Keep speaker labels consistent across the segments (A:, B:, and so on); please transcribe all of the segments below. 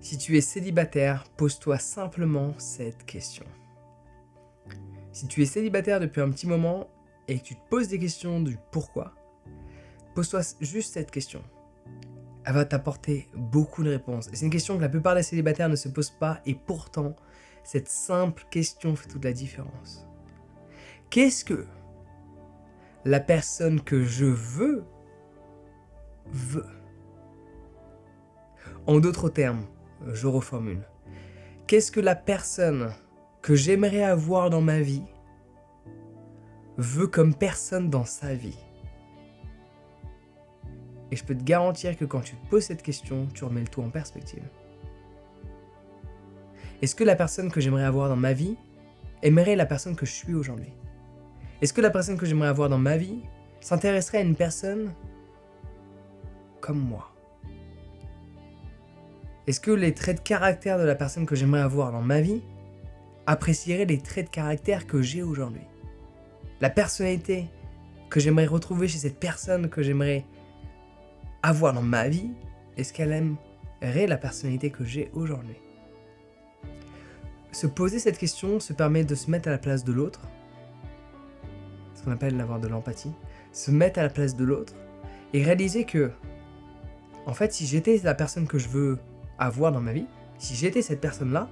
A: Si tu es célibataire, pose-toi simplement cette question. Si tu es célibataire depuis un petit moment et que tu te poses des questions du pourquoi, pose-toi juste cette question. Elle va t'apporter beaucoup de réponses. Et c'est une question que la plupart des célibataires ne se posent pas et pourtant, cette simple question fait toute la différence. Qu'est-ce que la personne que je veux veut? En d'autres termes, je reformule. Qu'est-ce que la personne que j'aimerais avoir dans ma vie veut comme personne dans sa vie? Et je peux te garantir que quand tu te poses cette question, tu remets le tout en perspective. Est-ce que la personne que j'aimerais avoir dans ma vie aimerait la personne que je suis aujourd'hui? Est-ce que la personne que j'aimerais avoir dans ma vie s'intéresserait à une personne comme moi? Est-ce que les traits de caractère de la personne que j'aimerais avoir dans ma vie apprécierait les traits de caractère que j'ai aujourd'hui? La personnalité que j'aimerais retrouver chez cette personne que j'aimerais avoir dans ma vie, est-ce qu'elle aimerait la personnalité que j'ai aujourd'hui? Se poser cette question se permet de se mettre à la place de l'autre, ce qu'on appelle avoir de l'empathie, se mettre à la place de l'autre et réaliser que, en fait, si j'étais la personne que je veux avoir dans ma vie, si j'étais cette personne-là,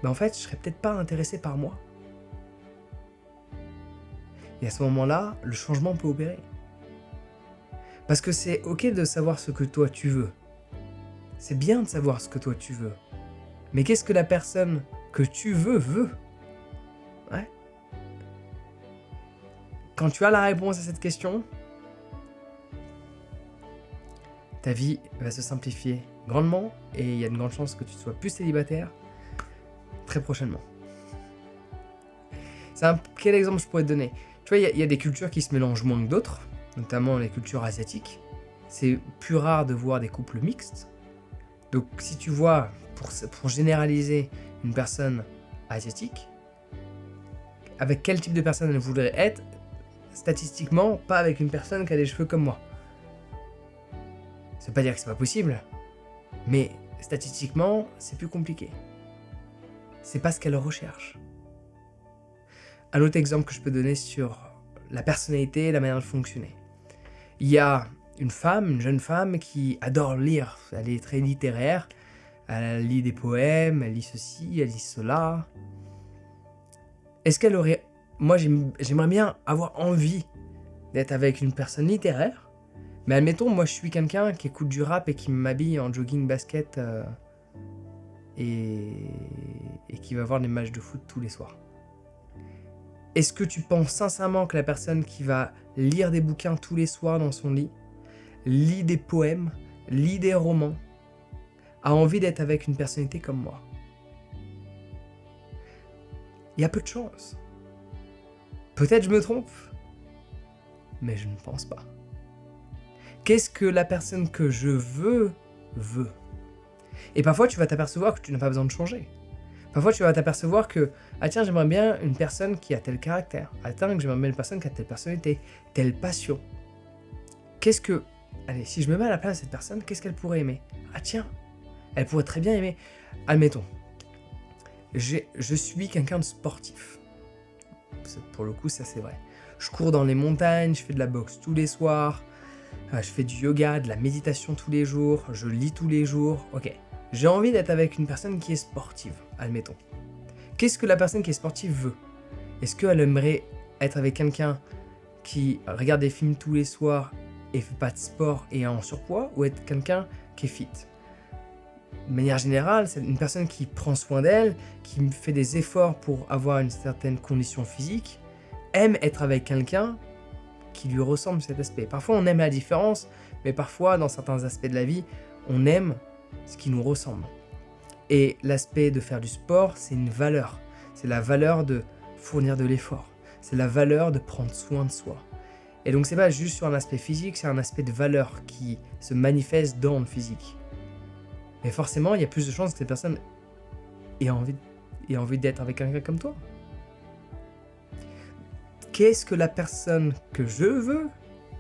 A: ben en fait, je serais peut-être pas intéressé par moi. Et à ce moment-là, le changement peut opérer. Parce que c'est ok de savoir ce que toi tu veux. C'est bien de savoir ce que toi tu veux. Mais qu'est-ce que la personne que tu veux? Ouais. Quand tu as la réponse à cette question, ta vie va se simplifier grandement et il y a une grande chance que tu sois plus célibataire très prochainement. Quel exemple je pourrais te donner? Tu vois, il y a des cultures qui se mélangent moins que d'autres, notamment les cultures asiatiques. C'est plus rare de voir des couples mixtes. Donc si tu vois, pour généraliser, une personne asiatique, avec quel type de personne elle voudrait être? Statistiquement, pas avec une personne qui a des cheveux comme moi. Ça veut pas dire que c'est pas possible, mais statistiquement, c'est plus compliqué. C'est pas ce qu'elle recherche. Un autre exemple que je peux donner sur la personnalité et la manière de fonctionner. Il y a une jeune femme qui adore lire. Elle est très littéraire. Elle lit des poèmes, elle lit ceci, elle lit cela. Est-ce qu'elle aurait... Moi, j'aimerais bien avoir envie d'être avec une personne littéraire. Mais admettons, moi, je suis quelqu'un qui écoute du rap et qui m'habille en jogging basket et qui va voir des matchs de foot tous les soirs. Est-ce que tu penses sincèrement que la personne qui va lire des bouquins tous les soirs dans son lit, lit des poèmes, lit des romans, a envie d'être avec une personnalité comme moi? Il y a peu de chance. Peut-être je me trompe, mais je ne pense pas. Qu'est-ce que la personne que je veux veut? Et parfois tu vas t'apercevoir que tu n'as pas besoin de changer. Parfois tu vas t'apercevoir que, ah tiens, j'aimerais bien une personne qui a tel caractère. Ah tiens, j'aimerais bien une personne qui a telle personnalité, telle passion. Allez, si je me mets à la place de cette personne, qu'est-ce qu'elle pourrait aimer? Ah tiens, elle pourrait très bien aimer. Admettons, je suis quelqu'un de sportif. Pour le coup, ça c'est vrai. Je cours dans les montagnes, je fais de la boxe tous les soirs, je fais du yoga, de la méditation tous les jours, je lis tous les jours. Ok, j'ai envie d'être avec une personne qui est sportive, admettons. Qu'est-ce que la personne qui est sportive veut? Est-ce qu'elle aimerait être avec quelqu'un qui regarde des films tous les soirs et fait pas de sport et est en surpoids, ou être quelqu'un qui est fit? De manière générale, c'est une personne qui prend soin d'elle, qui fait des efforts pour avoir une certaine condition physique, aime être avec quelqu'un qui lui ressemble cet aspect. Parfois on aime la différence, mais parfois dans certains aspects de la vie, on aime ce qui nous ressemble. Et l'aspect de faire du sport, c'est une valeur. C'est la valeur de fournir de l'effort. C'est la valeur de prendre soin de soi. Et donc c'est pas juste sur un aspect physique, c'est un aspect de valeur qui se manifeste dans le physique. Mais forcément, il y a plus de chances que cette personne ait envie d'être avec quelqu'un comme toi. Qu'est-ce que la personne que je veux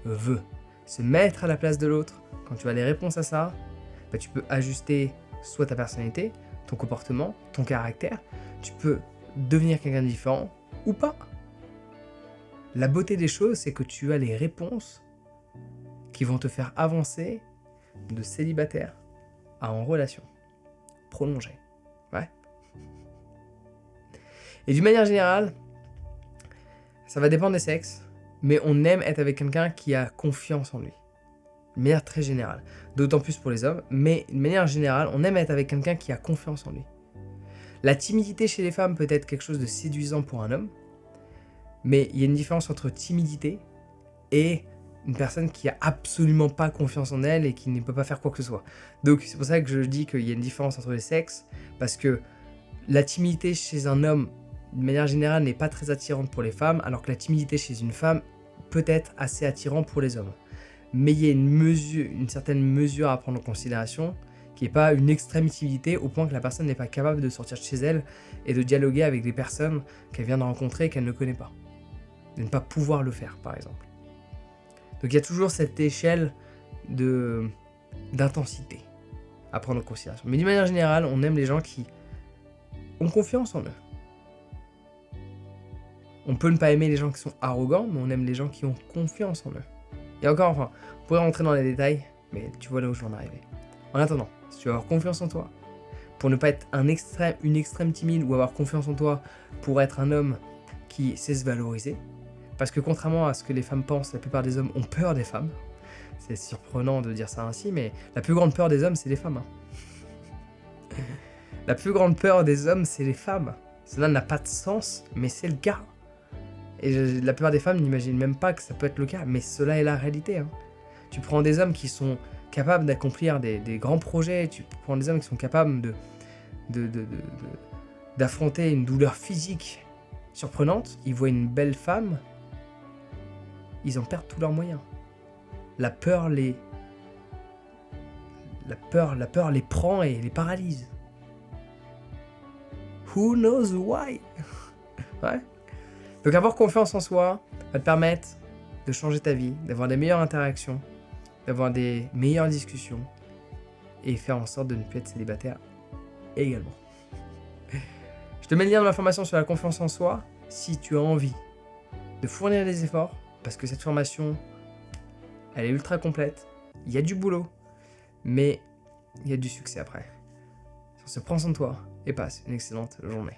A: veut? Se mettre à la place de l'autre. Quand tu as les réponses à ça, tu peux ajuster soit ta personnalité, ton comportement, ton caractère. Tu peux devenir quelqu'un de différent ou pas. La beauté des choses, c'est que tu as les réponses qui vont te faire avancer de célibataire à en relation prolongée. Ouais. Et d'une manière générale, ça va dépendre des sexes, mais on aime être avec quelqu'un qui a confiance en lui. De manière très générale. D'autant plus pour les hommes, mais de manière générale, on aime être avec quelqu'un qui a confiance en lui. La timidité chez les femmes peut être quelque chose de séduisant pour un homme, mais il y a une différence entre timidité et une personne qui a absolument pas confiance en elle et qui ne peut pas faire quoi que ce soit. Donc c'est pour ça que je dis qu'il y a une différence entre les sexes, parce que la timidité chez un homme, de manière générale, n'est pas très attirante pour les femmes, alors que la timidité chez une femme peut être assez attirante pour les hommes. Mais il y a une certaine mesure à prendre en considération, qui n'est pas une extrême timidité au point que la personne n'est pas capable de sortir de chez elle et de dialoguer avec des personnes qu'elle vient de rencontrer et qu'elle ne connaît pas. De ne pas pouvoir le faire, par exemple. Donc il y a toujours cette échelle d'intensité à prendre en considération. Mais d'une manière générale, on aime les gens qui ont confiance en eux. On peut ne pas aimer les gens qui sont arrogants, mais on aime les gens qui ont confiance en eux. Et encore, enfin, on pourrait rentrer dans les détails, mais tu vois là où je veux en arriver. En attendant, si tu veux avoir confiance en toi, pour ne pas être une extrême timide, ou avoir confiance en toi pour être un homme qui sait se valoriser, parce que contrairement à ce que les femmes pensent, la plupart des hommes ont peur des femmes. C'est surprenant de dire ça ainsi, mais la plus grande peur des hommes, c'est les femmes. La plus grande peur des hommes, c'est les femmes. Cela n'a pas de sens, mais c'est le cas. Et la plupart des femmes n'imaginent même pas que ça peut être le cas, mais cela est la réalité. Tu prends des hommes qui sont capables d'accomplir des grands projets, tu prends des hommes qui sont capables d'affronter une douleur physique surprenante, ils voient une belle femme, ils en perdent tous leurs moyens. La peur les prend et les paralyse. Who knows why? Ouais. Donc avoir confiance en soi va te permettre de changer ta vie, d'avoir des meilleures interactions, d'avoir des meilleures discussions et faire en sorte de ne plus être célibataire également. Je te mets le lien dans la formation sur la confiance en soi si tu as envie de fournir des efforts, parce que cette formation, elle est ultra complète, il y a du boulot, mais il y a du succès après. Sur ce, prends soin de toi et passe une excellente journée.